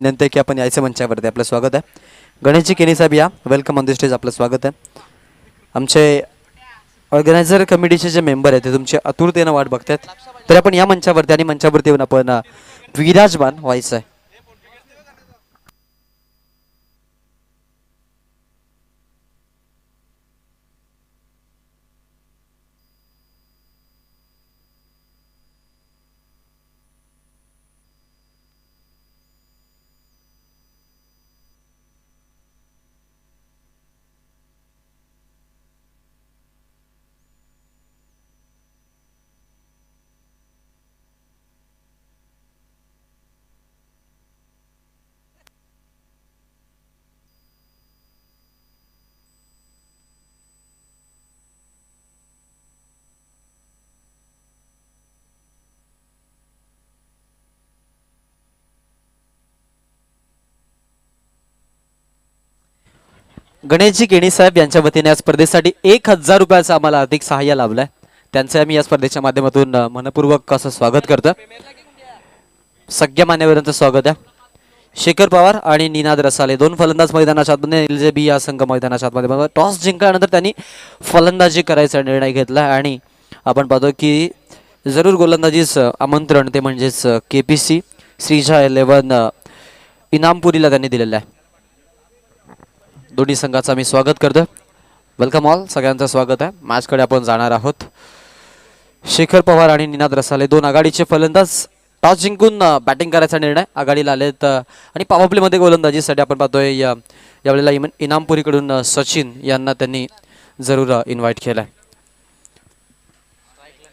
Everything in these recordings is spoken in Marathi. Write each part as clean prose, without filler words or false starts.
विनंती आहे की आपण यायचं मंचावरती. आपलं स्वागत आहे. गणेशजी केनी साहेब या, वेलकम ऑन द स्टेज. आपलं स्वागत आहे. आमचे ऑर्गनायझर कमिटीचे जे मेंबर आहेत ते तुमच्या आतुरतेनं वाट बघतात, तर आपण या मंचावरती आणि मंचावरती येऊन आपण विराजमान व्हायचं आहे. गणेशजी केणी साहेब यांच्या वतीने या स्पर्धेसाठी 1000 रुपयाचं आम्हाला आर्थिक सहाय्य लाभलंय. त्यांचं आम्ही या स्पर्धेच्या माध्यमातून मनपूर्वक असं स्वागत करतो. सगळ्या मान्यवरांचं स्वागत आहे. शेखर पवार आणि निनाद रसाले दोन फलंदाज मैदानाच्या आतमध्ये, एलजेबी या संघ मैदानाच्या आतमध्ये. टॉस जिंकल्यानंतर त्यांनी फलंदाजी करायचा निर्णय घेतला आणि आपण पाहतो की जरूर गोलंदाजीच आमंत्रण ते म्हणजेच केपीसी श्रीजा 11 इनामपुरीला त्यांनी दिलेलं आहे. दोन्ही संघाचं आम्ही स्वागत करतो. वेलकम ऑल, सगळ्यांचं स्वागत आहे. मॅचकडे आपण जाणार आहोत. शेखर पवार आणि निनाद रसाले दोन आघाडीचे फलंदाज टॉस जिंकून बॅटिंग करायचा निर्णय आघाडीला आलेत आणि पॉवर प्लेमध्ये गोलंदाजीसाठी आपण पाहतोय यावेळेला इनामपुरीकडून सचिन यांना त्यांनी जरूर इन्व्हाइट केलंय.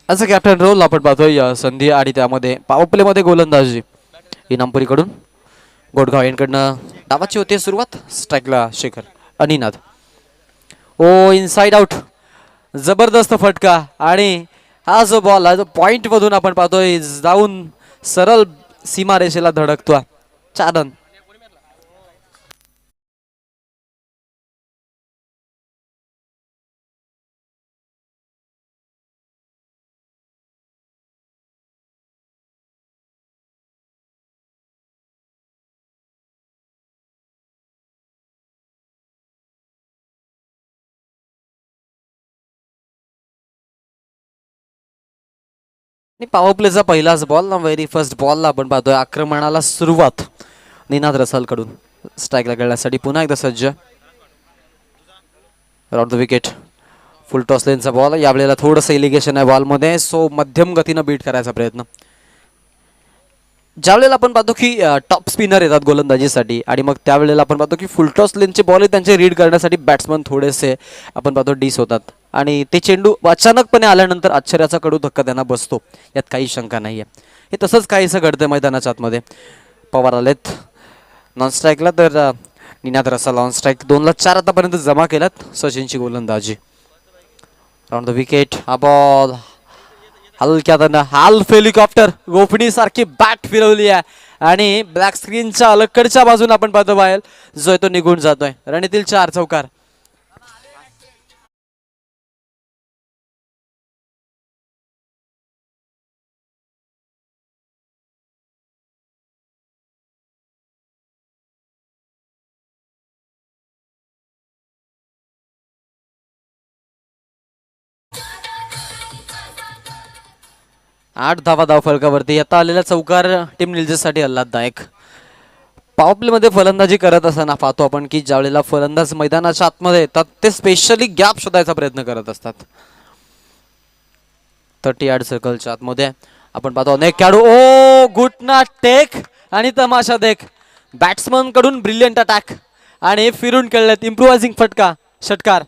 असं कॅप्टन रोल आपण पाहतोय संधी आणि त्यामध्ये पॉवर प्लेमध्ये गोलंदाजी इनामपुरीकडून. गोडगाव यांकडनं डावाची होते सुरुवात. स्ट्राईकला शेखर अनिनाद. ओ इनसाइड आउट, जबरदस्त फटका आणि हा जो बॉल आहे जो पॉइंट मधून आपण पाहतोय जाऊन सरळ सीमारेषेला धडकतो. 4 रन. पॉवर प्लेचा पहिलाच बॉल ना, व्हेरी फर्स्ट बॉलला आपण पाहतोय आक्रमणाला सुरुवात निनाद रसाल कडून. स्ट्राईकला खेळण्यासाठी पुन्हा एकदा सज्ज. Round the wicket. Full toss लेनचा बॉल. यावेळेला थोडंसं इलिगेशन आहे बॉलमध्ये, सो मध्यम गतीनं बीट करायचा प्रयत्न. ज्यावेळेला आपण पाहतो की टॉप स्पिनर येतात गोलंदाजीसाठी आणि मग त्यावेळेला आपण पाहतो की फुलटॉस लेनचे बॉल त्यांचे रीड करण्यासाठी बॅट्समन थोडेसे आपण पाहतो डिस होतात आणि ते चेंडू अचानकपणे आल्यानंतर आश्चर्याचा कडू धक्का त्यांना बसतो, यात काही शंका नाही आहे. हे तसंच काहीसं घडतं मैदानाच्या आतमध्ये. पवार आलेत नॉन स्ट्राईकला, तर निनाद रसाल ऑन स्ट्राईक. 2ला 4 आतापर्यंत जमा केल्यात. सचिनची गोलंदाजी. Round the wicket. हा बॉल हलक्यात हाल्फ हेलिकॉप्टर गोफणी सारखी बॅट फिरवली आहे आणि ब्लॅक स्क्रीनच्या अलीकडच्या बाजून आपण पाहतो बाहेर जो आहे तो निघून जातोय. रणनीतील 4 चौकार. आठ धावा धाव फलकावरती. आता आलेला चौकार टीम निलजेसाठी आल्हाददायक. पॉवर प्लेमध्ये फलंदाजी करत असताना पाहतो आपण की ज्यावेळेला फलंदाज मैदानाच्या आतमध्ये येतात ते स्पेशली गॅप शोधायचा प्रयत्न करत असतात. 30 यार्ड सर्कलच्या आतमध्ये आपण पाहतो अनेक खेळाडू. ओ गुटना टेक आणि तमाशा देख. बॅट्समन कडून ब्रिलियंट अटॅक आणि फिरून खेळल्यात. इम्प्रोवायझिंग फटका षटकार.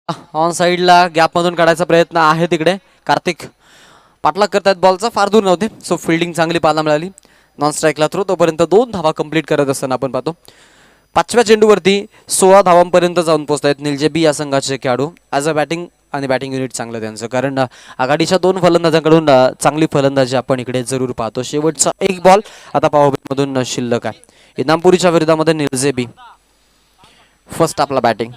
ऑन साईडला गॅपमधून काढायचा प्रयत्न आहे तिकडे. कार्तिक पाठलाग करतात बॉलचा, फार दूर नव्हते. सो फिल्डिंग चांगली पाहायला मिळाली. नॉन स्ट्राईकला थ्रो, तोपर्यंत 2 धावा कंप्लीट करत असताना आपण पाहतो 5व्या चेंडूवरती 16 धावांपर्यंत जाऊन पोहोचतायत निलजेबी या संघाचे खेळाडू. ॲज अ बॅटिंग आणि बॅटिंग युनिट चांगलं त्यांचं, कारण आघाडीच्या 2 फलंदाजांकडून चांगली फलंदाजी आपण इकडे जरूर पाहतो. शेवटचा एक बॉल आता पॉवरमधून शिल्लक आहे. इनामपुरीच्या विरोधामध्ये निलजेबी फर्स्ट आपला बॅटिंग.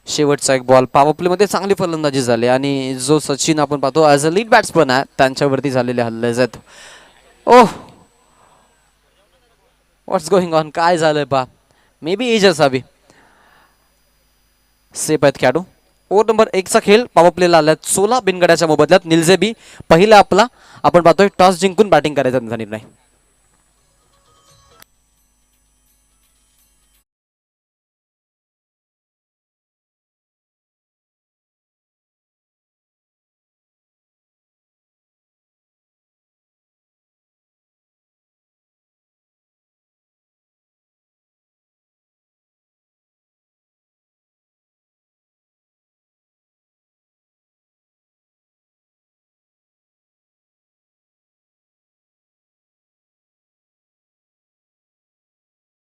शेवटचा एक बॉल. पॉवर प्लेमध्ये चांगली फलंदाजी झाली आणि जो सचिन आपण पाहतो ॲज अ लीड बॅट्समन आहे, त्यांच्यावरती झालेले हल्ले आहेत. ओह, व्हॉट्स गोइंग ऑन, काय झालंय पा, मे बी एज असावी. सेफ आहेत खेळाडू. ओव्हर नंबर 1चा खेळ पॉवर प्लेला आल्यात 16 बिनगड्याच्या मोबदल्यात. निलजेबी पहिला आपला आपण पाहतोय टॉस जिंकून बॅटिंग करायचा त्यांचा निर्णय.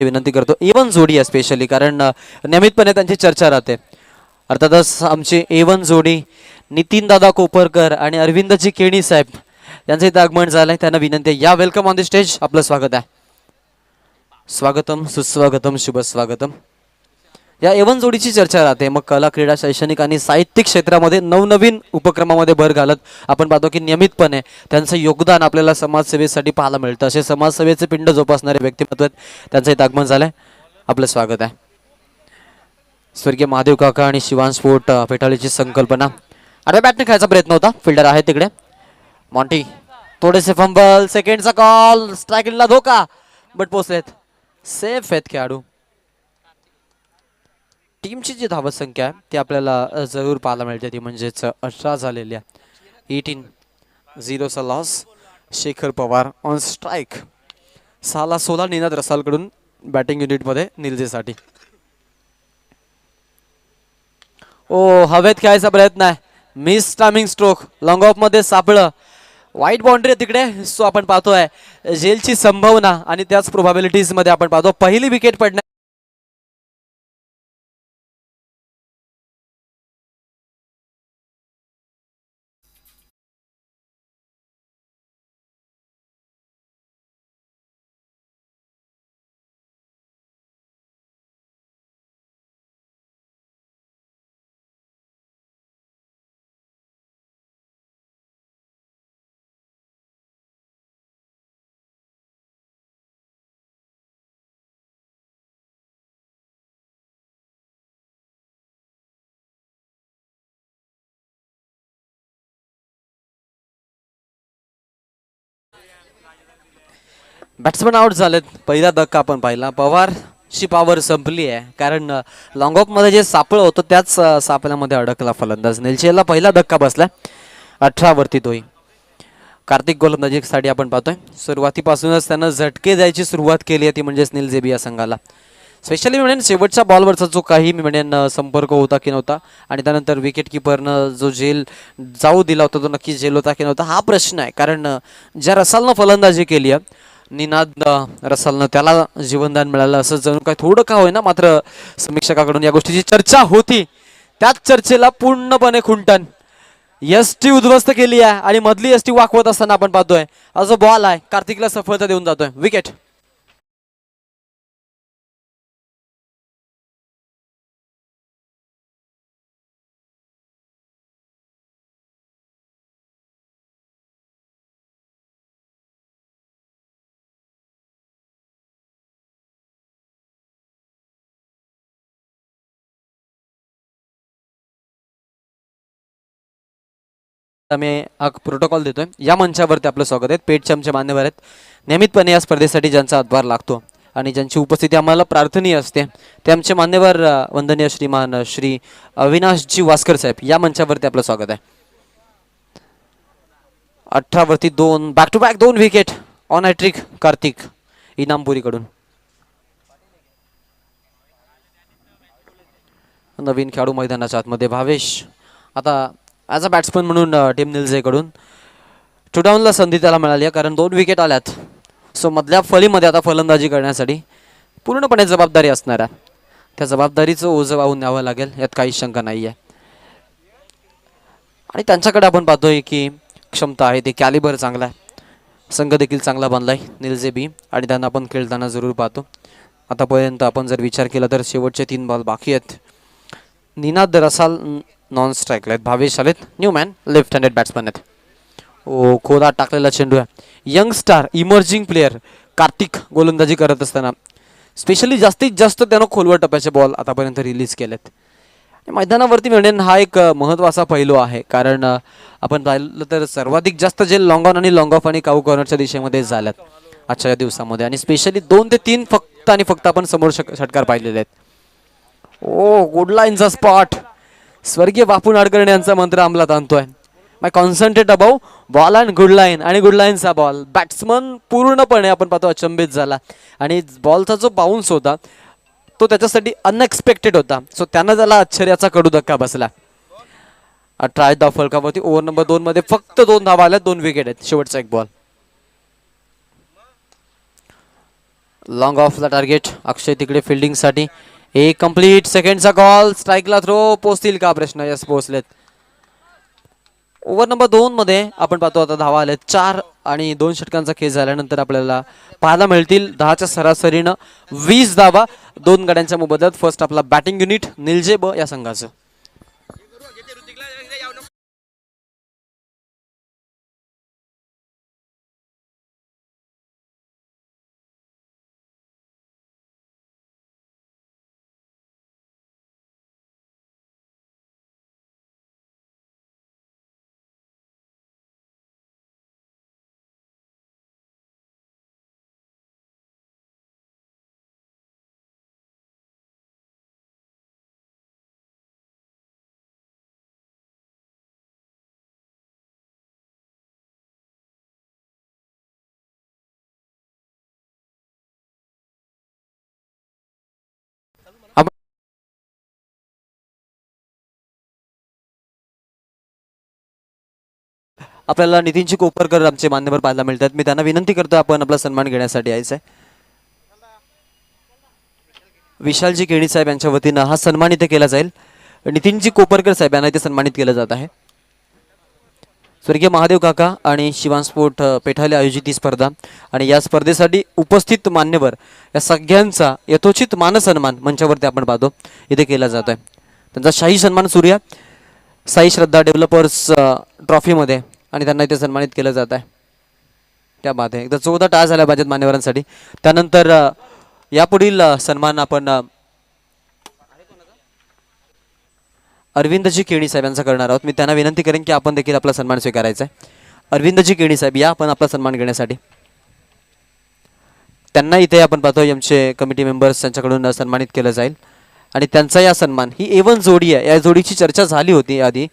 विनंती करतो A1 जोडी आहे स्पेशली, कारण नियमितपणे त्यांची चर्चा राहते. अर्थातच आमचे A1 जोडी नितीन दादा कोपरकर आणि अरविंदजी केणी साहेब यांचं इथं आगमन झालंय. त्यांना विनंती आहे, या वेलकम ऑन द स्टेज, आपलं स्वागत आहे. स्वागतम, सुस्वागतम, शुभ स्वागतम. या A1 जोडीची चर्चा राहते. मग कला, क्रीडा, शैक्षणिक आणि साहित्यिक क्षेत्रामध्ये नवनवीन उपक्रमामध्ये भर घालत आपण पाहतो की नियमितपणे त्यांचं योगदान आपल्याला समाजसेवेसाठी पाहायला मिळतं. असे समाजसेवेचे पिंड जोपासणारे व्यक्तिमत्व आहेत. त्यांचं इथं आगमन झालंय, आपलं स्वागत आहे. स्वर्गीय महादेव काका आणि शिवान स्पोर्ट फेटाळीची संकल्पना. आडव्या बॅटने खेळायचा प्रयत्न होता, फिल्डर आहे तिकडे मॉन्टी. थोडेसे फंबल, सेकंडचा कॉल, स्ट्रायकिंगला धोका, बट पोचलेत. सेफ आहेत खेळाडू. टीमची जी धावसंख्या आहे ती आपल्याला जरूर पाहायला मिळते, ती म्हणजेच 18 झालेली आहे. 18-0चा loss. Shekhar Pawar on strike. 6ला 16 निनाद रसालकडून बॅटिंग युनिटमध्ये निलजेसाठी. ओ, हवेत खेळायचा प्रयत्न आहे, miss timing stroke, long off मध्ये सापळं, वाईट बाउंड्री आहे तिकडे. सो आपण पाहतोय जेलची संभावना आणि त्याच प्रोबॅबिलिटीज मध्ये आपण पाहतो पहिली विकेट पडण्या. बॅट्समन आउट झालेत. पहिला धक्का आपण पाहिला. पवारची पॉवर संपली आहे, कारण लॉंग ऑफ मध्ये जे सापळं होतं त्याच सापळ्यामध्ये अडकला फलंदाज. निलचेला पहिला धक्का बसला. 18 वरती तोही. कार्तिक गोलंदाजीसाठी आपण पाहतोय सुरुवातीपासूनच त्यानं झटके द्यायची सुरुवात केली आहे, ती म्हणजेच निलजेबी या संघाला. स्पेशली मी म्हणेन शेवटच्या बॉलवरचा जो काही मी म्हणेन संपर्क होता की नव्हता, आणि त्यानंतर विकेट किपरनं जो झेल जाऊ दिला होता तो नक्की झेल होता की नव्हता हा प्रश्न आहे. कारण ज्या रसालनं फलंदाजी केली आहे निनाद रसालनं, त्याला जीवनदान मिळालं असं जणू काय थोडं का होईना, मात्र समीक्षकाकडून या गोष्टीची चर्चा होती. त्याच चर्चेला पूर्णपणे खुंटन एसटी उद्ध्वस्त केली आहे आणि मधली एसटी वाकवत असताना आपण पाहतोय हा जो बॉल आहे कार्तिकला सफलता देऊन जातोय. विकेट. आम्ही हा प्रोटोकॉल देतोय. या मंचावरती आपलं स्वागत आहे. पेटचे आमचे मान्यवर आहेत, नियमितपणे या स्पर्धेसाठी ज्यांचा हातभार लागतो आणि ज्यांची उपस्थिती आम्हाला प्रार्थनीय असते ते आमचे मान्यवर वंदनीय श्रीमान श्री अविनाशजी वास्कर साहेब, या मंचावरती आपलं स्वागत आहे. 18 वरती 2 back to back 2 wicket on hat-trick Kartik इनामपुरीकडून. नवीन खेळाडू मैदानाच्या आतमध्ये भावेश आता ॲज अ बॅट्समन म्हणून टीम निलजेकडून टू डाऊनला संधी त्याला मिळाली आहे, कारण 2 विकेट आल्यात. सो मधल्या फळीमध्ये आता फलंदाजी करण्यासाठी पूर्णपणे जबाबदारी असणार आहे. त्या जबाबदारीचं ओझं वाहून न्यावं लागेल, यात काही शंका नाही आहे. आणि त्यांच्याकडे आपण पाहतोय की क्षमता आहे, ते कॅलिबर चांगला आहे, संघ देखील चांगला बांधला आहे निलजे बी, आणि त्यांना आपण खेळताना जरूर पाहतो. आतापर्यंत आपण जर विचार केला तर शेवटचे 3 बॉल बाकी आहेत. निनाद रसाल नॉन स्ट्राईकला आहेत, भावेश आलेत न्यूमॅन लेफ्ट हँडेड बॅट्समन आहेत. ओ खोदा टाकलेला चेंडू आहे. Young star emerging player Kartik गोलंदाजी करत असताना स्पेशली जास्तीत जास्त त्यानं खोलवर टप्प्याचे बॉल आतापर्यंत रिलीज केलेत. मैदानावरती मिळणे हा एक महत्त्वाचा पैलू आहे, कारण आपण पाहिलं तर सर्वाधिक जास्त जे लॉंग ऑन आणि लॉंग ऑफ आणि काऊ कॉर्नरच्या दिशेमध्ये झाल्यात आजच्या दिवसामध्ये, आणि स्पेशली 2 ते 3 फक्त आणि फक्त आपण समोर षटकार पाहिलेले आहेत. ओ गुड लाईनचा स्पॉट, स्वर्गीय बापू नाडकर्णी यांचा मंत्र अंमलात आणतोय. My concentrate above ball and good line, आणि गुड लाईनचा बॉल. बॅट्समन पूर्णपणे आपण पाहतो अचंबित झाला, आणि बॉलचा जो बाउन्स होता तो त्याच्यासाठी अनएक्सपेक्टेड होता. सो त्यानं त्याला आश्चर्याचा कडू धक्का बसला. ट्राय द फलकावरती ओव्हर नंबर 2 मध्ये फक्त 2 धावा आल्या, 2 विकेट आहेत, शेवटचा एक बॉल. लॉंग ऑफला टार्गेट अक्षय तिकडे फिल्डिंगसाठी. एक कंप्लीट सेकंडचा कॉल, स्ट्राईकला थ्रो, पोचतील का प्रश्न? यस पोचलेत. ओव्हर नंबर 2 मध्ये आपण पाहतो आता धावा आल्यात 4, आणि 2 षटकांचा खेळ झाल्यानंतर आपल्याला पाहायला मिळतील 10च्या सरासरीनं 20 धावा 2 गड्यांच्या मोबदल्यात. फर्स्ट आपला बॅटिंग युनिट निलजे ब या संघाचं. आपल्याला नितीनजी कोपरकर आमचे मान्यवर पाहायला मिळतात. मी त्यांना विनंती करतो आपण आपला सन्मान घेण्यासाठी यायचं आहे. विशालजी केणी साहेब यांच्या वतीनं हा सन्मान इथे केला जाईल. नितीनजी कोपरकर साहेब यांना इथे सन्मानित केलं जात आहे. स्वर्गीय महादेव काका आणि शिवान स्पोर्ट पेठाले आयोजित ही स्पर्धा, आणि या स्पर्धेसाठी उपस्थित मान्यवर या सगळ्यांचा यथोचित मानसन्मान मंचावरती आपण पाहतो इथे केला जात आहे. त्यांचा शाही सन्मान सूर्या साई श्रद्धा डेव्हलपर्स ट्रॉफीमध्ये, आणि त्यांना इथे सन्मानित केलं जात आहे. त्या बाद आहे एकदा 14 टाळ्या झाल्या पाहिजेत मान्यवरांसाठी. त्यानंतर यापुढील सन्मान आपण अरविंदजी केणी साहेब यांचा करणार आहोत. मी त्यांना विनंती करेन की आपण देखील आपला सन्मान स्वीकारायचा आहे. अरविंदजी केणी साहेब या आपण आपला सन्मान घेण्यासाठी. त्यांना इथे आपण पाहतो आमचे कमिटी मेंबर्स त्यांच्याकडून सन्मानित केलं जाईल, आणि त्यांचा या सन्मान ही A1 जोडी आहे. या जोडीची चर्चा झाली होती आधी,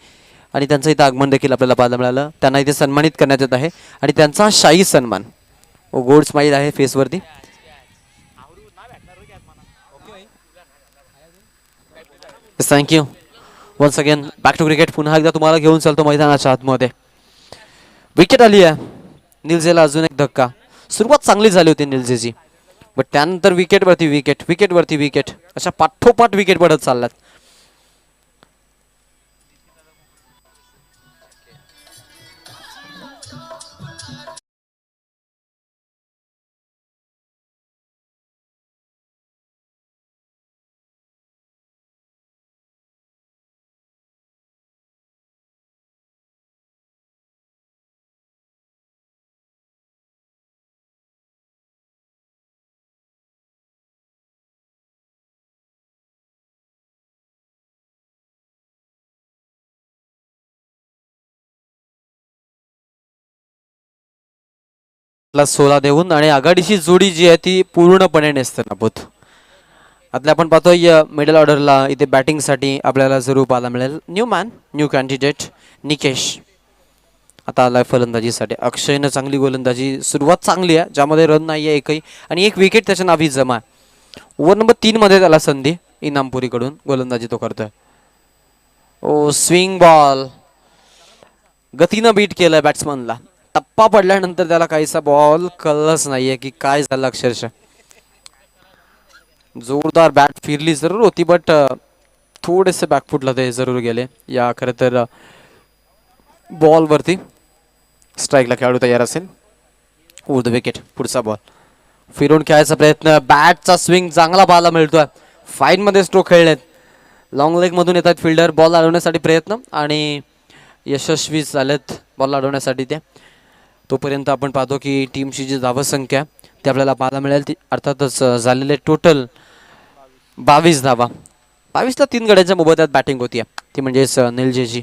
आणि त्यांचं इथं आगमन देखील आपल्याला पाहायला मिळालं. त्यांना इथे सन्मानित करण्यात येत आहे, आणि त्यांचा शाही सन्मान गोड स्माईल आहे फेसवरती. Thank you once again. Back to cricket. पुन्हा एकदा तुम्हाला घेऊन चालतो मैदानाच्या आतमध्ये. विकेट आली आहे निलजेला, अजून एक धक्का. सुरुवात चांगली झाली होती निलजेची, बट त्यानंतर विकेटवरती विकेट, विकेटवरती विकेट, अशा पाठोपाठ विकेट पडत चालल्यात. ला 16 देऊन, आणि आघाडीची जोडी जी आहे ती पूर्णपणे नेस्तनाबूत. आता आपण पाहतोय मिडल ऑर्डरला इथे बॅटिंगसाठी आपल्याला जरूर पाहायला मिळेल new man, new candidate Nikesh. आता आलाय फलंदाजीसाठी. अक्षयनं चांगली गोलंदाजी, सुरुवात चांगली आहे ज्यामध्ये रन नाही आहे एकही, आणि एक विकेट त्याच्या नावी जमा. ओव्हर नंबर 3 मध्ये त्याला संधी इनामपुरीकडून गोलंदाजी तो करतोय. ओ स्विंग बॉल, गतीनं बीट केलंय बॅट्समनला. टप्पा पडल्यानंतर त्याला काहीसा बॉल कळलंच नाहीये की काय झालं अक्षरशः. जोरदार बॅट फिरली जरूर होती बट थोडेसे बॅकफुटला ते जरूर गेले. या खरं तर बॉल वरती स्ट्राईकला खेळाडू तयार असेल. ओव्हर द विकेट, पुढचा बॉल फिरून खेळायचा प्रयत्न, बॅटचा स्विंग चांगला पाहायला मिळतोय. फाईन मध्ये स्ट्रोक खेळलेत, लॉंग लेग मधून येतात फिल्डर. बॉल अडवण्यासाठी प्रयत्न आणि यशस्वी झालेत बॉल अडवण्यासाठी ते. तोपर्यंत आपण पाहतो की टीमची जी धावसंख्या ती आपल्याला पाहायला मिळेल. ती अर्थातच झालेले टोटल 22 धावा. 22ला 3 गड्यांच्या मोबदल्यात बॅटिंग होती, ती म्हणजेच निलजेची.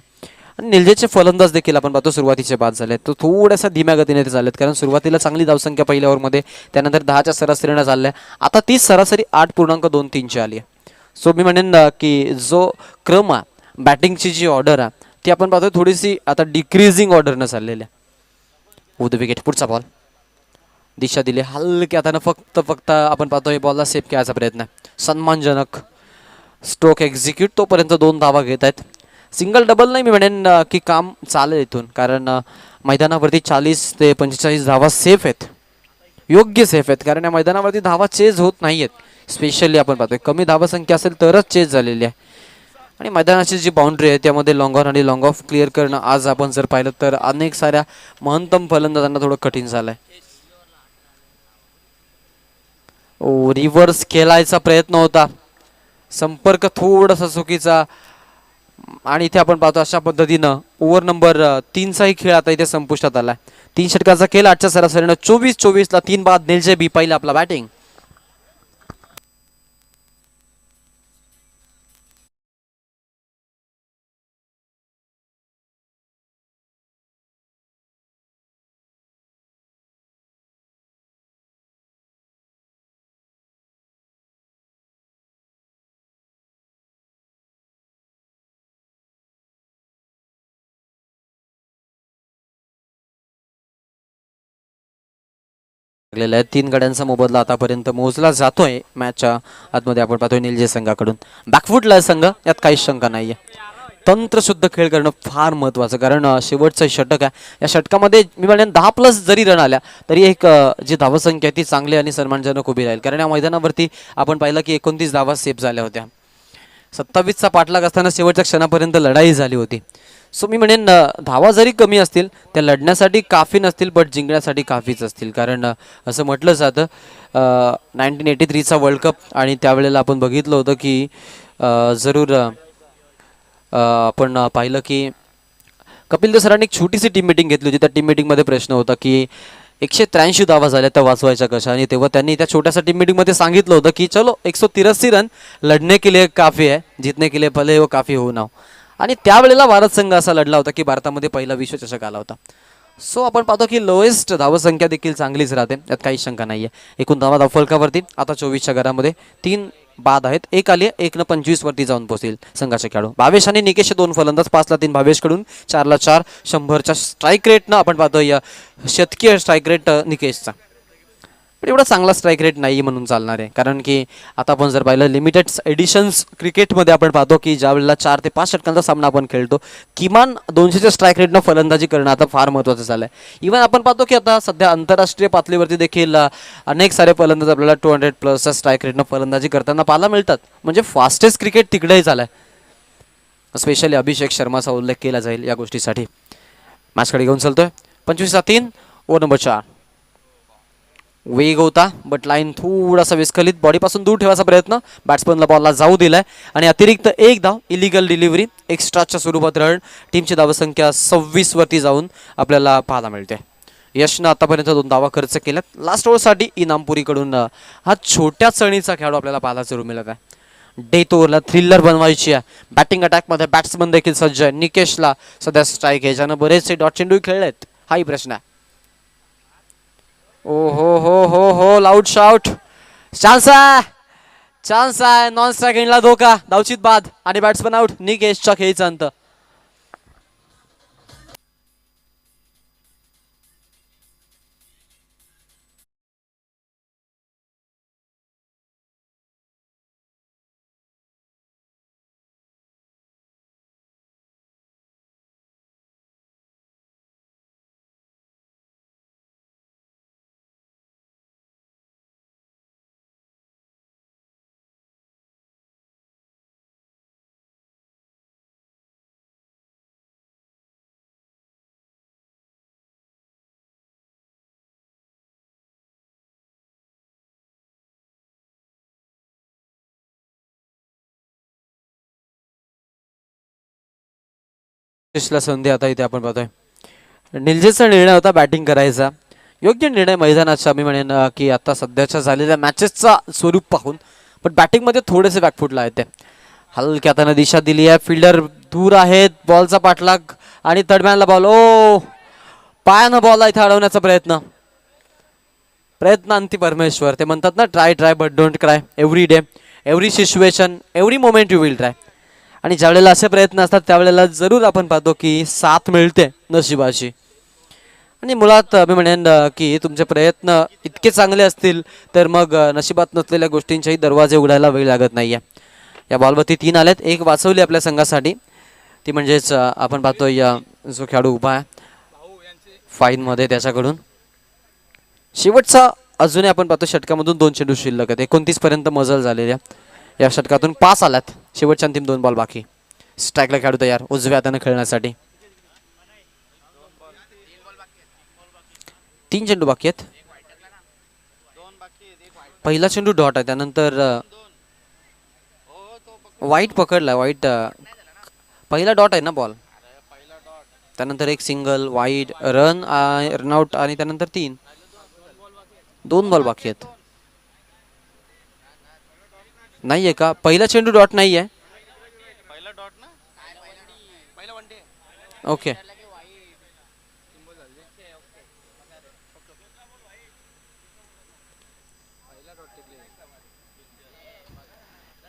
आणि निलजेचे फलंदाज देखील आपण पाहतो सुरुवातीचे बाद झाले, तो थोड्याशा धीम्या गतीने ते झालेत. कारण सुरुवातीला चांगली धावसंख्या पहिल्या ओव्हरमध्ये, त्यानंतर 10च्या सरासरीने चालल्या. आता तीच सरासरी 8.23ची आली आहे. सो मी म्हणेन की जो क्रम आहे बॅटिंगची जी ऑर्डर आहे ती आपण पाहतो थोडीशी आता डिक्रीजिंग ऑर्डरनं चाललेली आहे. ओव्हर द विकेट, पुढचा बॉल दिशा दिली हलक्या हातानं. फक्त आपण पाहतोय बॉलला सेफ खेळायचा प्रयत्न, सन्मानजनक स्ट्रोक एक्झिक्यूट. तोपर्यंत 2 धावा घेत आहेत. सिंगल डबल नाही मी म्हणेन की काम चालेल इथून, कारण मैदानावरती 40 ते 45 धावा सेफ आहेत, योग्य सेफ आहेत. कारण या मैदानावरती धावा चेज होत नाही आहेत. स्पेशली आपण पाहतोय कमी धावसंख्या असेल तरच चेज झालेली आहे. आणि मैदानाची जी बाउंड्री आहे त्यामध्ये लॉंग ऑन आणि लॉंग ऑफ क्लिअर करणं आज आपण जर पाहिलं तर अनेक साऱ्या महत्तम फलंदाजांना थोडं कठीण झालंय. ओ रिव्हर्स खेळायचा प्रयत्न होता, संपर्क थोडासा चुकीचा. आणि इथे आपण पाहतो अशा पद्धतीनं ओव्हर नंबर 3चाही खेळ आता इथे संपुष्टात आलाय. 3 षटकाचा खेळ 8च्या सरासरीनं 24-24ला 3 बाद. निलजे बी पहिला आपला बॅटिंग. लागलेला आहे. 3 गड्यांचा मोबदला आतापर्यंत मोजला जातोय मॅचच्या आतमध्ये. आपण पाहतोय निलजे संघाकडून बॅकफुटला संघ, यात काहीच शंका नाहीये. तंत्रशुद्ध खेळ करणं फार महत्त्वाचं, कारण शेवटचं षटक आहे. या षटकामध्ये मी म्हणेन 10+ जरी रन आल्या तरी एक जी धावसंख्या ती चांगली आणि सन्मानजनक उभी राहील. कारण या मैदानावरती आपण पाहिलं की 29 धावा सेफ झाल्या होत्या. 27चा पाठलाग असताना शेवटच्या क्षणापर्यंत लढाई झाली होती. सो मी म्हणेन धावा जरी कमी असतील त्या लढण्यासाठी काफी नसतील बट जिंकण्यासाठी काफीच असतील. कारण असं म्हटलं जातं 1983चा वर्ल्ड कप आणि त्यावेळेला आपण बघितलं होतं की जरूर आपण पाहिलं की कपिल देव सरांनी एक छोटीशी टीम मीटिंग घेतली होती. त्या टीम मीटिंगमध्ये प्रश्न होता की 183 धावा झाल्या त्या वाचवायच्या कशा. आणि तेव्हा त्यांनी त्या छोट्याशा टीम मीटिंगमध्ये सांगितलं होतं की चलो 183 रन लढणे के लिए काफी आहे, जीतने के लिए भले वो काफी हो ना हो. आणि त्यावेळेला भारत संघ असा लढला होता की भारतामध्ये पहिला विश्वचषक आला होता. सो आपण पाहतो की लोएस्ट धावसंख्या देखील चांगलीच राहते, त्यात काही शंका नाही आहे. एकूण धावा धावफलकावरती आता 24च्या घरामध्ये 3 बाद आहेत, 1 आली आहे, 1 न 25 वरती जाऊन पोहोचतील संघाचे खेळाडू. भावेश आणि निकेश 2 फलंदाज, 5ला 3 भावेशकडून, 4ला 4. 100च्या स्ट्राईक रेटनं आपण पाहतो या शतकीय स्ट्राईक रेट निकेशचा. पण एवढा चांगला स्ट्राईक रेट नाही म्हणून चालणार आहे. कारण की आता आपण जर पाहिलं लिमिटेड एडिशन्स क्रिकेटमध्ये आपण पाहतो की ज्या वेळेला 4 ते 5 षटकांचा सामना आपण खेळतो किमान 200च्या स्ट्राईक रेटनं फलंदाजी करणं आता फार महत्त्वाचं झालं आहे. इव्हन आपण पाहतो की आता सध्या आंतरराष्ट्रीय पातळीवरती देखील अनेक सारे फलंदाज आपल्याला 200+ स्ट्राईक रेटनं फलंदाजी करताना पाहायला मिळतात. म्हणजे फास्टेस्ट क्रिकेट तिकडेही झालं आहे. स्पेशली अभिषेक शर्माचा उल्लेख केला जाईल या गोष्टीसाठी. मॅचकडे घेऊन चालतोय 25-3 ओव्हर नंबर 4. वेग होता बट लाईन थोडासा विस्कलित, बॉडीपासून दूर ठेवायचा प्रयत्न, बॅट्समनला बॉलला जाऊ दिलाय आणि अतिरिक्त 1 धाव, इलिगल डिलिव्हरी, एक्स्ट्राच्या स्वरूपात रन. टीमची धावसंख्या 26 वरती जाऊन आपल्याला पाहायला मिळते. यशनं आतापर्यंत 2 धावा खर्च केल्यात. लास्ट ओव्हरसाठी इनामपुरीकडून हा छोट्या चणीचा खेळाडू आपल्याला पाहायला जरूर मिळत आहे. डेथ ओव्हरला थ्रिलर बनवायची आहे. बॅटिंग अटॅकमध्ये बॅट्समन देखील सज्ज आहे. निकेशला सध्या स्ट्राईक आहे, ज्यानं बरेचसे डॉट चेंडू खेळलेत, हाही प्रश्न आहे. ओ हो लाऊड शाउट, चान्स आहे, चान्स आहे. नॉन स्ट्राईक एंडला धोका, धावचित बाद आणि बॅट्समन आउट. निकेशच्या खेळीचा अंत. ला संधी आता इथे आपण पाहतोय. निलजेचा निर्णय होता बॅटिंग करायचा. योग्य निर्णय मैदानाचा मी म्हणेन की आता सध्याच्या झालेल्या मॅचेसचा स्वरूप पाहून. पण बॅटिंगमध्ये थोडेसे बॅकफुटला आहेत ते. हलक्या हाताने दिशा दिली आहे. फिल्डर दूर आहेत. बॉलचा पाठलाग आणि तडम्यानला बॉल. ओ पायानं बॉलला इथे अडवण्याचा प्रयत्न अंती परमेश्वर. ते म्हणतात ना, try but don't cry. Every day, every situation, every moment you will try. आणि ज्यावेळेला असे प्रयत्न असतात त्यावेळेला जरूर आपण पाहतो की साथ मिळते नशिबाची. आणि मुळात मी म्हणेन की तुमचे प्रयत्न इतके चांगले असतील तर मग नशिबात नसलेल्या गोष्टींचेही दरवाजे उघडायला वेळ लागत नाहीये. या बॉलवरती 3 आलेत. 1 वाचवली आपल्या संघासाठी. ती म्हणजेच आपण पाहतोय जो खेळाडू उभा आहे फाईनमध्ये त्याच्याकडून. शेवटचा अजूनही आपण पाहतो षटकामधून 2 चेंडू शिल्लक आहेत. 29 पर्यंत मजल झालेल्या. या षटकातून 5 आल्यात. शेवटच्या अंतिम 2 बॉल बाकी. स्ट्राईकला खेळाडू तयार उजव्या हाताने खेळण्यासाठी. 3 चेंडू बाकी आहेत. पहिला चेंडू डॉट आहे. त्यानंतर वाईट पकडला. वाईट पहिला डॉट आहे ना बॉल. त्यानंतर एक सिंगल, वाईड, रनआउट आणि त्यानंतर 3. 2 बॉल बाकी आहेत. नाहीये का पहिला चेंडू डॉट नाहीये. ओके.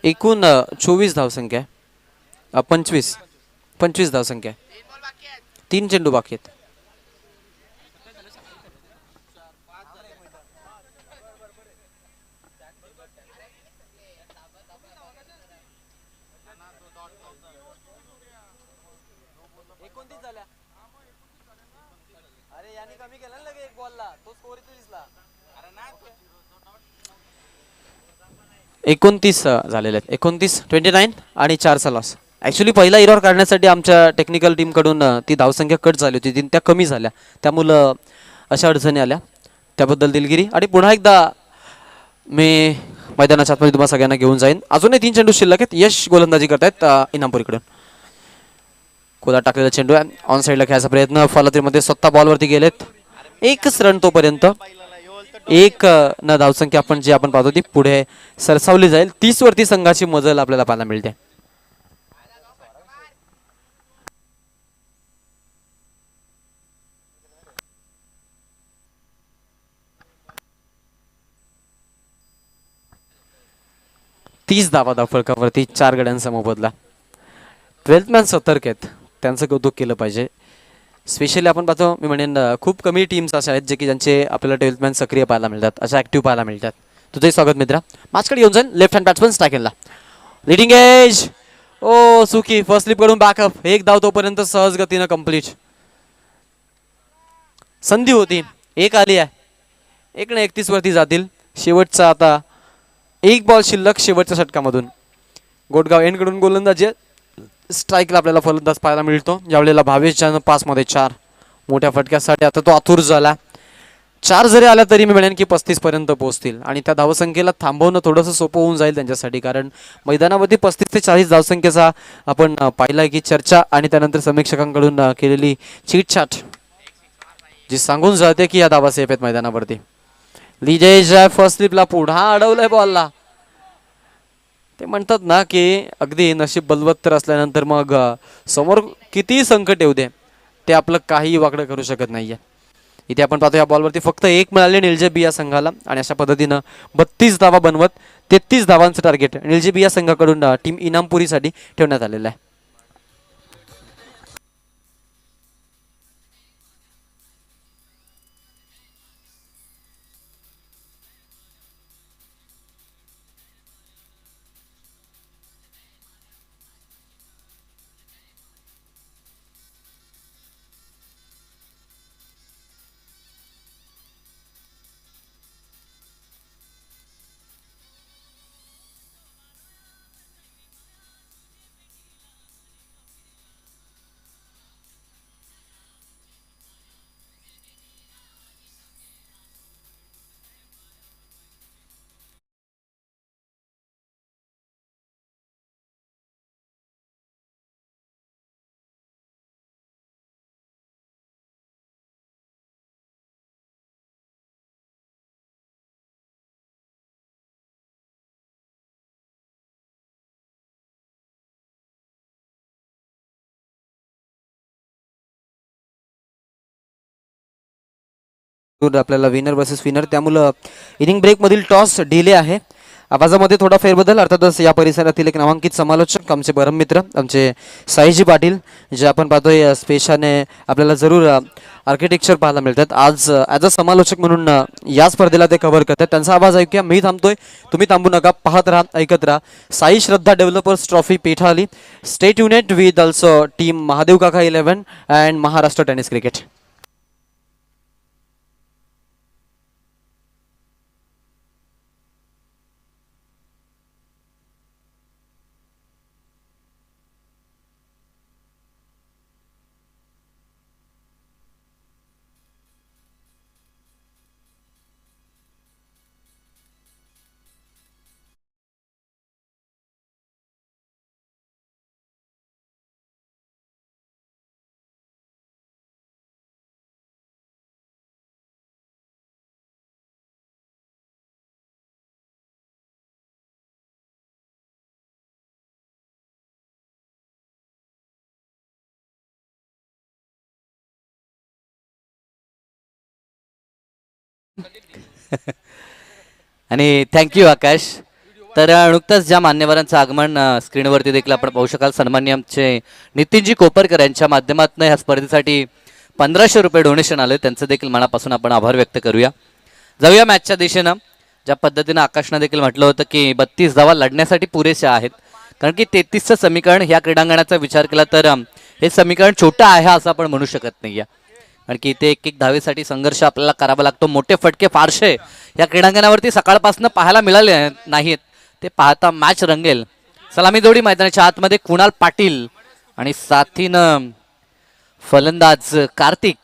एकूण 24 धावसंख्या आहे. 25 धावसंख्या आहे. 3 चेंडू बाकी आहेत. अरे याने कमी केला ना लगे एक बॉलला. तो स्कोर इथे दिसला. 29 झालेले आहेत. 29 आणि 4चा लॉस. ॲक्च्युली पहिला इरॉर काढण्यासाठी आमच्या टेक्निकल टीमकडून ती धावसंख्या कट झाली होती. त्या कमी झाल्या. त्यामुळं अशा अडचणी आल्या. त्याबद्दल दिलगिरी. आणि पुन्हा एकदा मी मैदानाच्या आतमध्ये तुम्हाला सगळ्यांना घेऊन जाईन. अजूनही 3 चेंडू शिल्लक आहेत. यश गोलंदाजी करतायत इनामपुरीकडून. कोदा टाकलेला चेंडू आहे. ऑन साईडला खेळायचा प्रयत्न. फलंदाजीमध्ये स्वतः बॉलवरती गेलेत. 1च रन तोपर्यंत. 1 न धावसंख्या आपण जी आपण पाहतो ती पुढे सरसावली जाईल. 30 वरती संघाची मजल आपल्याला पाहायला मिळते. धावा धावफलकावरती 4 गड्यांचा मोबदला. 12th मॅन सतर्क आहेत. त्यांचं कौतुक केलं पाहिजे. स्पेशली आपण पाहतो मी म्हणेन खूप कमी टीम्स अशा आहेत जे की ज्यांचे आपल्याला 12th मॅन सक्रिय पाहायला मिळतात. अशा ॲक्टिव्ह पाहायला मिळतात. तुझंही स्वागत मित्रा. माचकडे येऊन जाईल. लेफ्ट हँड बॅट्समन स्ट्रायकला. Leading edge. ओ सुकी फर्स्ट स्लिप कडून बॅकअप. 1 धाव तोपर्यंत सहज गतीनं कंप्लीट. संधी होती. 1 आली आहे. 1 ने 31 वरती जातील. शेवटचा आता 1 बॉल शिल्लक शेवटच्या षटकामधून. गोटगाव एंड कडून गोलंदाजी. स्ट्राईकला आपल्याला फलंदाज पाहायला मिळतो. ज्यावेळेला भावेश ज्यानं 5 मध्ये 4 मोठ्या फटक्यासाठी आता तो आतुर झाला. 4 जरी आल्या तरी मी म्हणेन की 35 पर्यंत पोहोचतील. आणि त्या धावसंख्येला थांबवणं थोडंसं सोपं होऊन जाईल त्यांच्यासाठी. कारण मैदानामध्ये 35 ते 40 धावसंख्येचा आपण पाहिला की चर्चा आणि त्यानंतर समीक्षकांकडून केलेली चीटचाट जी सांगून जाते की या धावा सेफ आहेत मैदानावरती. लिजेज फर्स्ट स्लिपला पुढा अडवलंय बॉलला. ते म्हणतात ना की अगदी नशीब बलवत्तर असल्यानंतर मग समोर किती संकट येऊ दे ते आपलं काही वाकडं करू शकत नाहीये. इथे आपण पाहतो या बॉलवरती फक्त 1 मिळाले निलजे बी या संघाला. आणि अशा पद्धतीनं 32 धावा बनवत 33 धावांचं टार्गेट निलजे बी या संघाकडून टीम इनामपुरीसाठी ठेवण्यात आलेलं आहे. आपल्याला विनर वर्सेस विनर, त्यामुळं इनिंग ब्रेकमधील टॉस डिले आहे. आवाजामध्ये थोडा फेरबदल. अर्थातच या परिसरातील एक नामांकित समालोचक आमचे परम मित्र आमचे साईजी पाटील, जे आपण पाहतोय स्पेशाने आपल्याला जरूर आर्किटेक्चर पाहायला मिळतात. आज ॲज अ समालोचक म्हणून या स्पर्धेला ते कव्हर करतात. त्यांचा आवाज ऐकूया. मी थांबतोय, तुम्ही थांबू नका. पाहत राहा, ऐकत राहा. साई श्रद्धा डेव्हलपर्स ट्रॉफी पेठाली. State unit with also team Mahadev काका 11 अँड महाराष्ट्र टेनिस क्रिकेट. आणि थँक्यू आकाश. तर नुकतंच ज्या मान्यवरांचं आगमन स्क्रीनवरती देखील आपण पाहू शकाल. सन्मान्य आमचे नितीनजी कोपरकर यांच्या माध्यमातून ह्या स्पर्धेसाठी 1500 रुपये डोनेशन आले. त्यांचं देखील मनापासून आपण आभार व्यक्त करूया. जाऊया मॅचच्या दिशेनं. ज्या पद्धतीनं आकाशनं देखील म्हटलं होतं की 32 धावा लढण्यासाठी पुरेशा आहेत, कारण की 33चं समीकरण ह्या क्रीडांगणाचा विचार केला तर हे समीकरण छोटं आहे असं आपण म्हणू शकत नाही आहे. कारण की इथे एक एक धावेसाठी संघर्ष आपल्याला करावा लागतो. मोठे फटके फारसे या क्रीडांगणावरती सकाळपासून पाहायला मिळाले नाहीत. ते पाहता मॅच रंगेल. सलामी जोडी मैदानाच्या आतमध्ये कुणाल पाटील आणि साथीनं फलंदाज कार्तिक.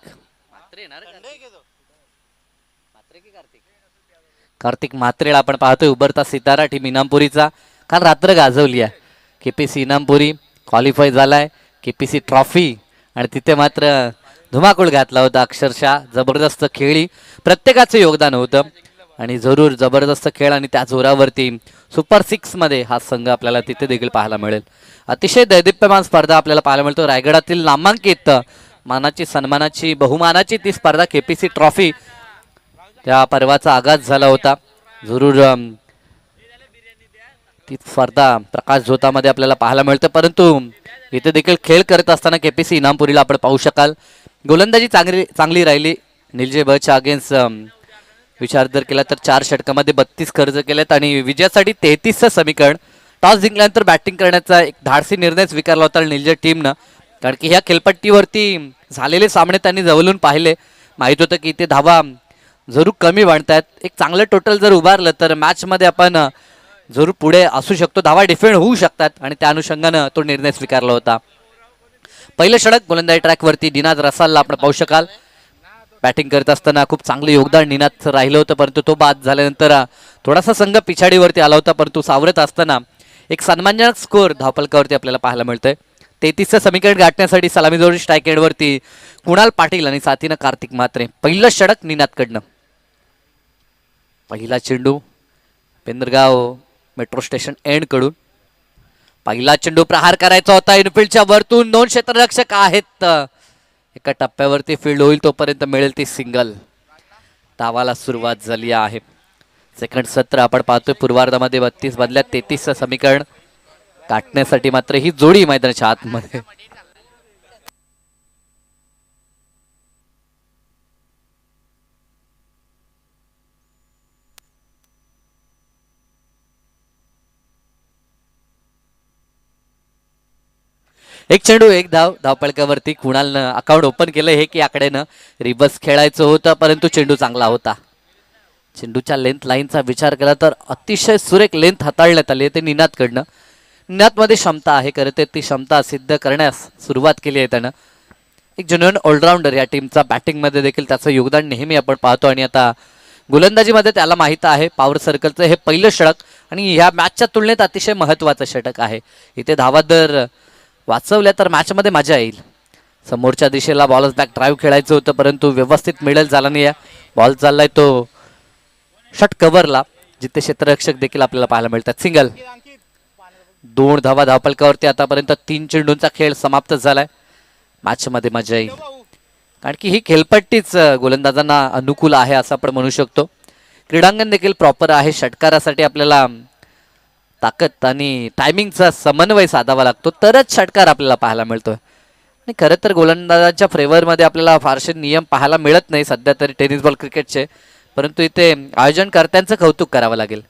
कार्तिक म्हात्रेला आपण पाहतोय. उभरता सितारा टीम इनामपुरीचा. काल रात्र गाजवली आहे. KPC इनामपुरी क्वालिफाय झालाय KPC ट्रॉफी, आणि तिथे मात्र धुमाकूळ घातला होता. अक्षरशः जबरदस्त खेळी, प्रत्येकाचं योगदान होतं आणि जरूर जबरदस्त खेळ आणि त्या जोरावरती सुपर 6 मध्ये हा संघ आपल्याला तिथे देखील पाहायला मिळेल. अतिशय दैदिप्यमान स्पर्धा आपल्याला पाहायला मिळतो. रायगडातील नामांकित मानाची सन्मानाची बहुमानाची ती स्पर्धा KPC ट्रॉफी, त्या पर्वाचा आगाज झाला होता. जरूर ती स्पर्धा प्रकाश झोतामध्ये आपल्याला पाहायला मिळतं. परंतु इथे देखील खेळ करत असताना KPC इनामपुरीला आपण पाहू शकाल गोलंदाजी चांगली राहिली. निलजे बच्या अगेन्स्ट विचार जर केला तर 4 षटकामध्ये 32 खर्च केलेत आणि विजयासाठी 33चं समीकरण. टॉस जिंकल्यानंतर बॅटिंग करण्याचा एक धाडसी निर्णय स्वीकारला होता निलजे टीमनं, कारण की ह्या खेळपट्टीवरती झालेले सामने त्यांनी जवळून पाहिले. माहीत होतं की इथे धावा जरूर कमी वाढतायत. एक चांगलं टोटल जर उभारलं तर मॅचमध्ये आपण जरूर पुढे असू शकतो, धावा डिफेंड होऊ शकतात, आणि त्या अनुषंगानं तो निर्णय स्वीकारला होता. पहिलं षटक गोलंदाजी ट्रॅकवरती निनाद रसालला आपण पाहू शकाल. बॅटिंग करत असताना खूप चांगलं योगदान निनादचं राहिलं होतं, परंतु तो बाद झाल्यानंतर थोडासा संघ पिछाडीवरती आला होता. परंतु सावरत असताना एक सन्मानजनक स्कोअर धावफलकावरती आपल्याला पाहायला मिळतंय. 33चं समीकरण गाठण्यासाठी सलामी जोडी स्ट्राईक एंडवरती कुणाल पाटील आणि साथीनं कार्तिक म्हात्रे. पहिलं षटक निनादकडनं. पहिला चेंडू पेंदरगाव मेट्रो स्टेशन एंड कडून. पहिला चेंडू प्रहार करायचा होता इनफिल्डच्या वरतून. 2 क्षेत्ररक्षक आहेत. एका टप्प्यावरती फील्ड होईल तोपर्यंत मिळेल ती सिंगल. धावाला सुरुवात झाली आहे. सेकंड सत्र आपण पाहतोय. पूर्वार्धामध्ये 32 बदल्यात 33चं समीकरण गाठण्यासाठी मात्र ही जोडी मैदानाच्या आतमध्ये. एक चेंडू एक धाव. धावपळकावरती कुणालनं अकाउंट ओपन केलं. हे की आकडेनं रिवर्स खेळायचं होतं, परंतु चेंडू चांगला होता. चेंडूच्या लेंथ लाईनचा विचार केला तर अतिशय सुरेख लेंथ हाताळण्यात आली ते निनादकडनं. निनादमध्ये क्षमता आहे, खरं तर ती क्षमता सिद्ध करण्यास सुरुवात केली आहे त्यानं. एक जेन्युइन ऑलराऊंडर या टीमचा. बॅटिंगमध्ये देखील त्याचं योगदान नेहमी आपण पाहतो आणि आता गोलंदाजीमध्ये त्याला माहीत आहे. पॉवर सर्कलचं हे पहिलं षटक आणि ह्या मॅचच्या तुलनेत अतिशय महत्त्वाचं षटक आहे. इथे धावा जर वाचवल्या तर मॅचमध्ये मजा येईल. समोरच्या दिशेला बॉलच बॅक ड्राईव्ह खेळायचं होतं, परंतु व्यवस्थित मिडल झाला नाही. बॉल चाललाय तो षट कव्हरला, जिथे क्षेत्ररक्षक देखील आपल्याला पाहायला मिळतात. सिंगल. 2 धावा धावपलकावरती. आतापर्यंत 3 चेंडूंचा खेळ समाप्त झालाय. मॅचमध्ये मजा येईल. कारण की ही खेळपट्टीच गोलंदाजांना अनुकूल आहे असं आपण म्हणू शकतो. क्रीडांगण देखील प्रॉपर आहे. षटकारासाठी आपल्याला ताकद आणि टायमिंगचा समन्वय साधावा लागतो तरच षटकार आपल्याला पाहायला मिळतोय. आणि खरं तर गोलंदाजाच्या फेवरमध्ये आपल्याला फारसे नियम पाहायला मिळत नाही सध्या तरी टेनिस बॉल क्रिकेटचे. परंतु इथे आयोजनकर्त्यांचं कौतुक करावं लागेल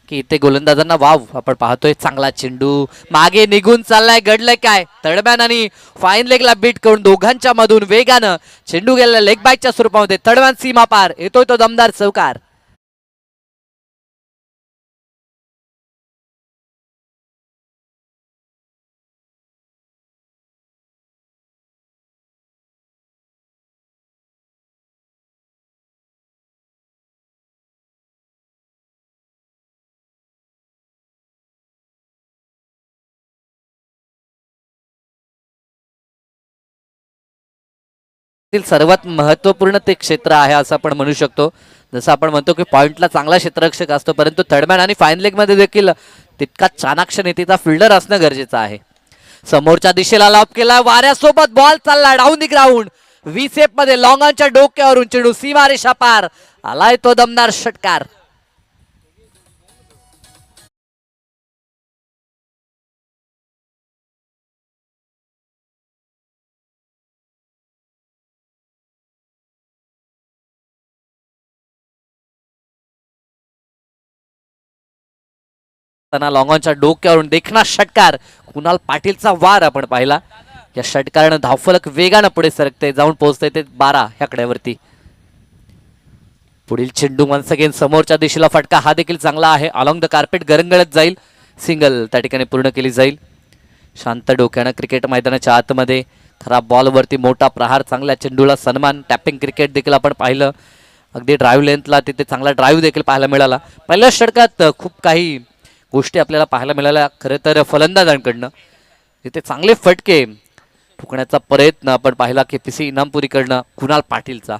की इथे गोलंदाजांना वाव आपण पाहतोय. चांगला चेंडू मागे निघून चाललाय. घडलंय काय? तडमॅन आणि फाईन लेगला बीट करून दोघांच्या मधून वेगानं चेंडू गेलेला लेग बायच्या स्वरूपामध्ये. तडमॅन सीमा पार येतोय तो दमदार चौकार. सर्वात महत्वपूर्ण ते क्षेत्र आहे असं आपण म्हणू शकतो. जसं आपण म्हणतो की पॉइंटला चांगला क्षेत्ररक्षक असतो परंतु थर्डमॅन आणि फाईन लेग मध्ये देखील तितका चाणाक्ष नीतीचा फिल्डर असणं गरजेचं आहे. समोरच्या दिशेला लॉब केला. वाऱ्यासोबत बॉल चालला डाऊन दी ग्राउंड. व्हीसेप मध्ये लॉंगांच्या डोक्यावरून चेंडू सीमारेषा पार आलाय तो दमदार षटकार. लॉंगॉनच्या डोक्यावरून देखणा षटकार. कुणाल पाटीलचा वार आपण पाहिला. या षटकारानं धावफलक वेगानं पुढे सरकते जाऊन पोहोचते ते 12 ह्या कड्यावरती. पुढील चेंडू वन्स अगेन समोरच्या दिशेला फटका. हा देखील चांगला आहे. अलॉंग द कार्पेट गरंगळत जाईल. सिंगल त्या ठिकाणी पूर्ण केली जाईल. शांत डोक्यानं क्रिकेट मैदानाच्या आतमध्ये खराब बॉलवरती मोठा प्रहार. चांगल्या चेंडूला सन्मान. टॅपिंग क्रिकेट देखील आपण पाहिलं. अगदी ड्राईव्ह लेंथला तिथे चांगला ड्राईव्ह देखील पाहायला मिळाला. पहिल्या षटकात खूप काही गोष्टी आपल्याला पाहायला मिळाल्या खरं तर फलंदाजांकडनं. तिथे चांगले फटके ठोकण्याचा प्रयत्न आपण पाहिला केपीसी इनामपुरीकडनं कुणाल पाटीलचा.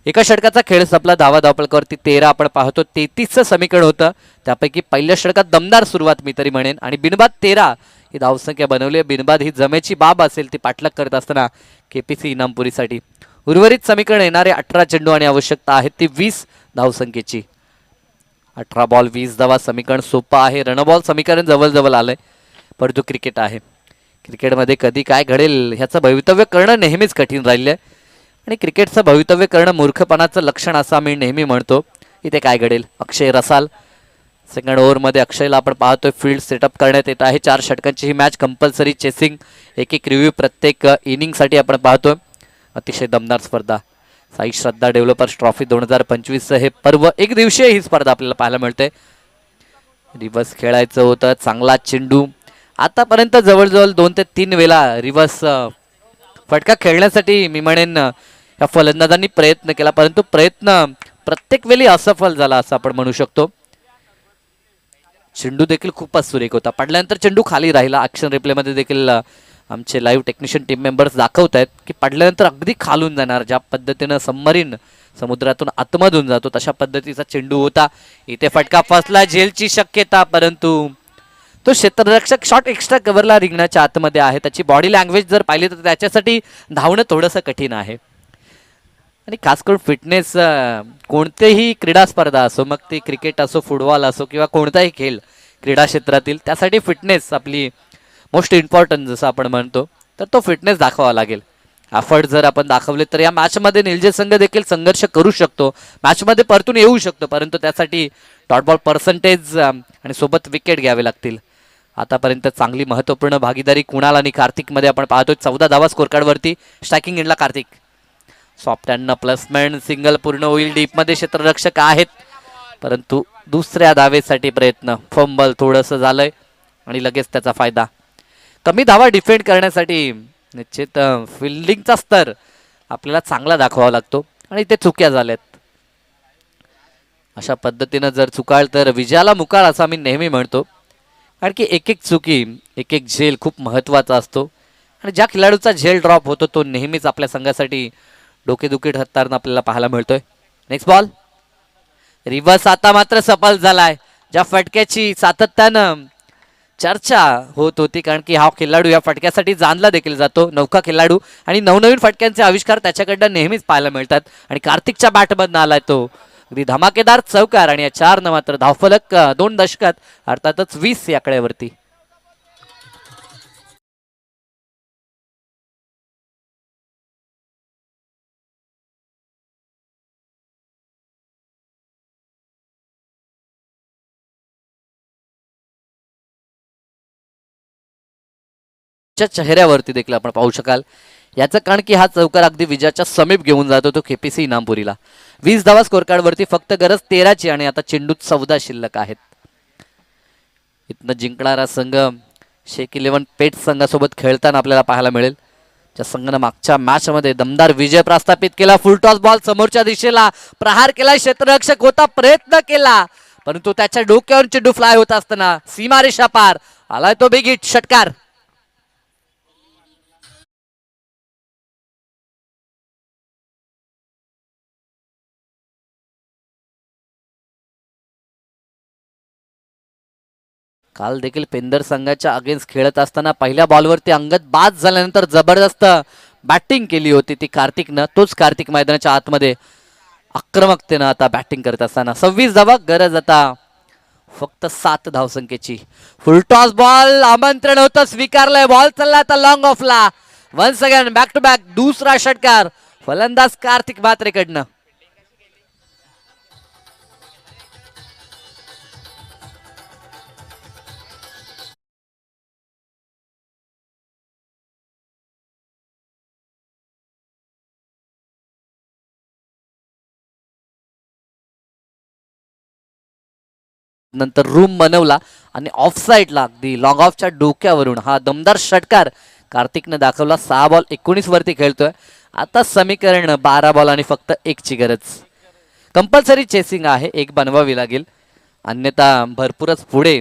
एका षटकाचा खेळ संपला. धावा धावपळकावरती 13 आपण पाहतो. 33चं समीकरण होतं. त्यापैकी पहिल्या षटकात दमदार सुरुवात मी तरी म्हणेन आणि बिनबाद 13 ही धावसंख्या बनवली. बिनबाद ही जमेची बाब असेल ती पाठलाग करत असताना केपीसी इनामपुरीसाठी. उर्वरित समीकरण येणारे 18 चेंडू आणि आवश्यकता आहे ती 20 धावसंख्येची. 18 बॉल 20 धावा समीकरण सोपं आहे. रणबॉल समीकरण जवळ आलंय परंतु क्रिकेट आहे. क्रिकेटमध्ये कधी काय घडेल ह्याचं भवितव्य करणं नेहमीच कठीण राहिलं आहे आणि क्रिकेटचं भवितव्य करणं मूर्खपणाचं लक्षण असं मी नेहमी म्हणतो. इथे काय घडेल? अक्षय रसाल सेकंड ओव्हरमध्ये अक्षयला आपण पाहतोय फील्ड सेटअप करण्यात येत आहे. 4 षटकांची ही मॅच कंपल्सरी चेसिंग. एक रिव्ह्यू प्रत्येक इनिंगसाठी आपण पाहतोय. अतिशय दमदार स्पर्धा. साई श्रद्धा डेव्हलपर्स ट्रॉफी 2025 हे पर्व एक दिवशीय ही स्पर्धा आपल्याला पाहायला मिळते. रिव्हर्स खेळायचं होतं. चांगला चेंडू. आतापर्यंत जवळजवळ 2 ते 3 वेळा रिव्हर्स फटका खेळण्यासाठी मी म्हणेन या फलंदाजांनी प्रयत्न केला परंतु प्रयत्न प्रत्येक वेळी असफल झाला असं आपण म्हणू शकतो. चेंडू देखील खूपच सुरेख होता. पडल्यानंतर चेंडू खाली राहिला. ॲक्शन रिप्लेमध्ये देखील आमचे लाईव्ह टेक्निशियन टीम मेंबर्स दाखवत आहेत की पडल्यानंतर अगदी खालून जाणार. ज्या पद्धतीनं सबमरीन समुद्रातून आतमधून जातो तशा पद्धतीचा चेंडू होता. इथे फटका फसला. झेलची शक्यता परंतु तो क्षेत्ररक्षक शॉट एक्स्ट्रा कव्हरला रिंगणाच्या आतमध्ये आहे. त्याची बॉडी लँग्वेज जर पाहिली तर त्याच्यासाठी धावणं थोडंसं कठीण आहे. आणि खास करून फिटनेस कोणतेही क्रीडा स्पर्धा असो मग ती क्रिकेट असो फुटबॉल असो किंवा कोणताही खेळ क्रीडा क्षेत्रातील त्यासाठी फिटनेस आपली मोस्ट इम्पॉर्टंट जसं आपण म्हणतो तर तो फिटनेस दाखवावा लागेल. एफर्ट जर आपण दाखवले तर या मॅचमध्ये निलजे संघ देखील संघर्ष करू शकतो. मॅचमध्ये परतून येऊ शकतो परंतु त्यासाठी डॉट बॉल पर्सेंटेज आणि सोबत विकेट घ्यावे लागतील. आतापर्यंत चांगली महत्त्वपूर्ण भागीदारी कुणाल आणि कार्तिकमध्ये आपण पाहतोय. 14 धावा स्कोर कार्डवरती. स्ट्रायकिंग एंडला कार्तिक. Soft हँडनं placement. सिंगल पूर्ण होईल. डीपमध्ये क्षेत्ररक्षक आहेत परंतु दुसऱ्या धावेसाठी प्रयत्न. फंबल थोडंसं झालंय आणि लगेच त्याचा फायदा. कमी धावा डिफेंड करण्यासाठी निश्चित फिल्डिंगचा स्तर आपल्याला चांगला दाखवावा लागतो आणि ते चुक्या झाल्यात. अशा पद्धतीनं जर चुकाल तर विजयाला मुकाळ असं आम्ही नेहमी म्हणतो. कारण की एक चुकी एक झेल खूप महत्त्वाचा असतो आणि ज्या खेळाडूचा झेल ड्रॉप होतो तो नेहमीच आपल्या संघासाठी डोकेदुखी ठरताना आपल्याला पाहायला मिळतोय. Next ball. रिव्हर्स आता मात्र सफल झालाय. ज्या फटक्याची सातत्यानं चर्चा होत होती, कारण की हा खेळाडू या फटक्यासाठी जाणला देखील जातो, नौका खेळाडू, आणि नवनवीन फटक्यांचे आविष्कार त्याच्याकडनं नेहमीच पाहायला मिळतात. आणि कार्तिकच्या बॅटमधनं आलाय तो अगदी धमाकेदार चौकार, आणि या 4 मात्र धावफलक 2 दशकात अर्थातच 20 या आकड्यावरती. च्या चेहऱ्यावरती देखील आपण पाहू शकाल याचं, कारण की हा चौकार अगदी विजयाच्या समीप घेऊन जातो तो केपीसी इनामपुरीला. 20 धावा स्कोर कार्डवरती, फक्त गरज 13ची, आणि आता चेंडूत 14 शिल्लक आहेत. इथनं जिंकणारा संघ शेख 11 पेट संघासोबत खेळताना आपल्याला पाहायला मिळेल. त्या संघानं मागच्या मॅच मध्ये दमदार विजय प्रस्थापित केला. फुलटॉस बॉल समोरच्या दिशेला प्रहार केला, क्षेत्ररक्षक होता, प्रयत्न केला, परंतु त्याच्या डोक्यावर चेंडू फ्लाय होत असताना सीमारेषा पार आलाय तो बिग हिट षटकार. काल देखील पेंदर संघाच्या अगेन्स्ट खेळत असताना पहिल्या बॉलवरती अंगद बाद झाल्यानंतर जबरदस्त बॅटिंग केली होती ती कार्तिकनं. तोच कार्तिक मैदानाच्या आतमध्ये आक्रमकतेनं आता बॅटिंग करत असताना 26 धावा, गरज आता फक्त 7 धावसंख्येची. फुलटॉस बॉल, आमंत्रण होतं, स्वीकारलंय, बॉल चालला आता लॉंग ऑफला. Once again back to back दुसरा षटकार फलंदाज कार्तिक म्हात्रेकडनं. नंतर रूम बनवला आणि ऑफ साईडला अगदी लॉंग ऑफच्या डोक्यावरून हा दमदार षटकार कार्तिकनं दाखवला. 6 बॉल 19 वरती खेळतोय आता. समीकरण 12 बॉल आणि फक्त 1 ची गरज. कंपल्सरी चेसिंग आहे, 1 बनवावी लागेल, अन्यथा भरपूरच पुढे.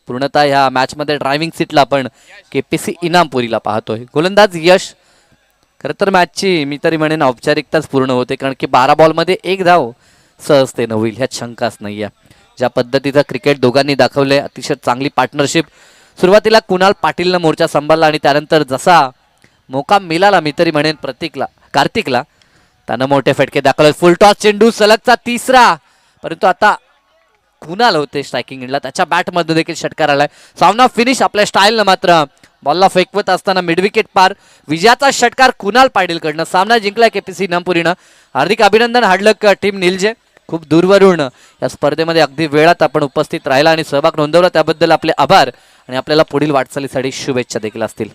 पूर्णतः ह्या मॅच मध्ये ड्रायव्हिंग सीटला आपण केपीसी इनामपुरीला पाहतोय. गोलंदाज यश. खरं तर मॅचची मी तरी म्हणेन औपचारिकताच पूर्ण होते, कारण की 12 बॉलमध्ये 1 धाव सहजतेनं होईल ह्यात शंकाच नाही आहे. ज्या पद्धतीचं क्रिकेट दोघांनी दाखवले, अतिशय चांगली पार्टनरशिप. सुरुवातीला कुणाल पाटीलनं मोर्चा सांभाळला आणि त्यानंतर जसा मोका मिळाला मी तरी म्हणेन कार्तिकला, त्यानं मोठे फटके दाखवले. फुल टॉस चेंडू, सलगचा 3रा, परंतु आता कुणाल होते स्ट्रायकिंग एंडला, त्याच्या बॅटमध्ये देखील षटकार आलाय. सामना फिनिश आपल्या स्टाईलनं मात्र बॉलला फेकवत असताना मिडविकेट पार. विजयाचा षटकार कुणाल पाटीलकडनं. सामना जिंकलाय केपीसी इनामपुरीनं. हार्दिक अभिनंदन हार्डलक टीम निलजे. खूप दूरवरून या स्पर्धेमध्ये अगदी वेळात आपण उपस्थित राहिला आणि सहभाग नोंदवला त्याबद्दल आपले आभार, आणि आपल्याला पुढील वाटचालीसाठी शुभेच्छा देखील असतील.